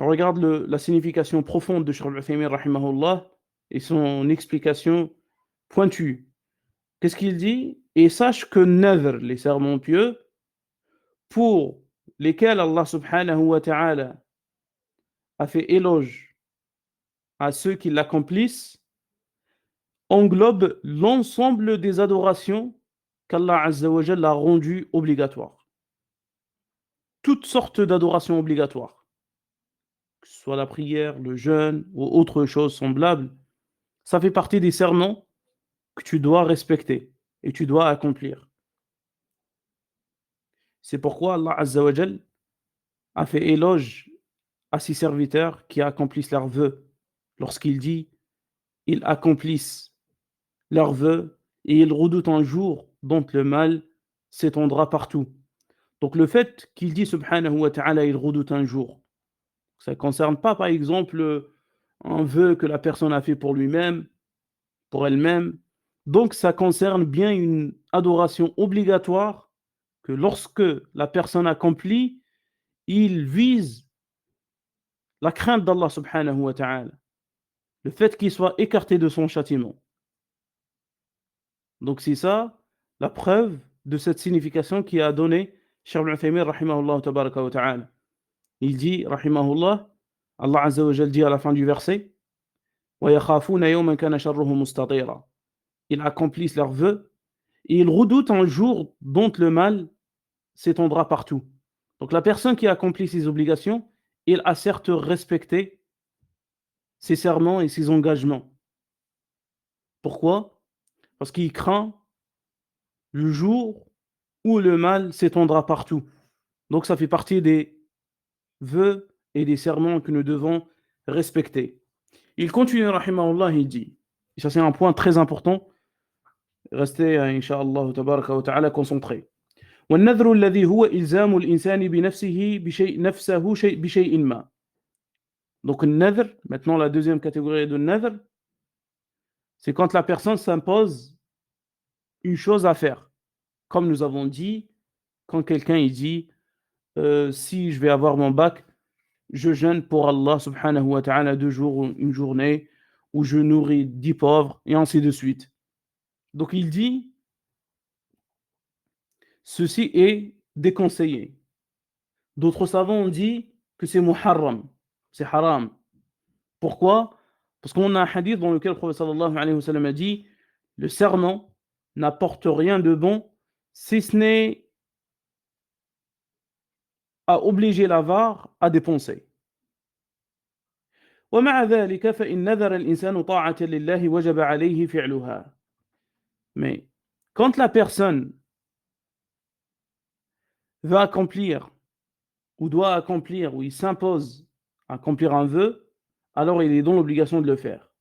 On regarde la signification profonde de Cheikh Al-Uthaymin rahimahullah et son explication pointue. Qu'est-ce qu'il dit? Et sache que nadhr, les serments pieux, pour lesquels Allah subhanahu wa ta'ala a fait éloge à ceux qui l'accomplissent, englobe l'ensemble des adorations qu'Allah azza wa jalla a rendues obligatoires. Toutes sortes d'adorations obligatoires, que ce soit la prière, le jeûne ou autre chose semblable, ça fait partie des serments que tu dois respecter et tu dois accomplir. C'est pourquoi Allah azza wa jalla a fait éloge à ses serviteurs qui accomplissent leurs vœux. Lorsqu'il dit, ils accomplissent leurs vœux et ils redoutent un jour dont le mal s'étendra partout. Donc le fait qu'il dit subhanahu wa ta'ala, il redoute un jour, ça ne concerne pas par exemple un vœu que la personne a fait pour lui-même, pour elle-même. Donc ça concerne bien une adoration obligatoire que lorsque la personne accomplit, il vise la crainte d'Allah subhanahu wa ta'ala, le fait qu'il soit écarté de son châtiment. Donc c'est ça la preuve de cette signification qui a donné Cheikh Al-Uthaymin rahimahullah tabaraka wa ta'ala. Il dit rahimahullah, Allah azza wa jalla dit à la fin du verset, وَيَخَافُونَ يَوْمًا كَانَ شَرُّهُ مُسْتَطِيرًا. Ils accomplissent leurs vœux et ils redoutent un jour dont le mal s'étendra partout. Donc la personne qui accomplit ses obligations, il a certes respecté ses serments et ses engagements. Pourquoi? Parce qu'il craint le jour où le mal s'étendra partout. Donc ça fait partie des vœux et des serments que nous devons respecter. Il continue, rahimahullah, il dit, et ça c'est un point très important, restez, incha'Allah, tabaraka wa ta'ala, concentrés. والنذر الذي هو إلزام الإنسان بنفسه بشيء ما. Donc, le nadhr, maintenant la deuxième catégorie de nadhr, c'est quand la personne s'impose une chose à faire. Comme nous avons dit, quand quelqu'un il dit si je vais avoir mon bac, je jeûne pour Allah subhanahu wa ta'ala 2 jours ou une journée, ou je nourris 10 pauvres, et ainsi de suite. Donc il dit ceci est déconseillé. D'autres savants ont dit que c'est muharram, c'est haram. Pourquoi? Parce qu'on a un hadith dans lequel le prophète sallallahu alayhi wa sallam a dit le serment n'apporte rien de bon si ce n'est à obliger l'avare à dépenser. ومع ذلك فإن نذر الإنسان طاعة لله وجب عليه فعلها. Mais quand la personne veut accomplir ou doit accomplir ou il s'impose à accomplir un vœu, alors il est dans l'obligation de le faire.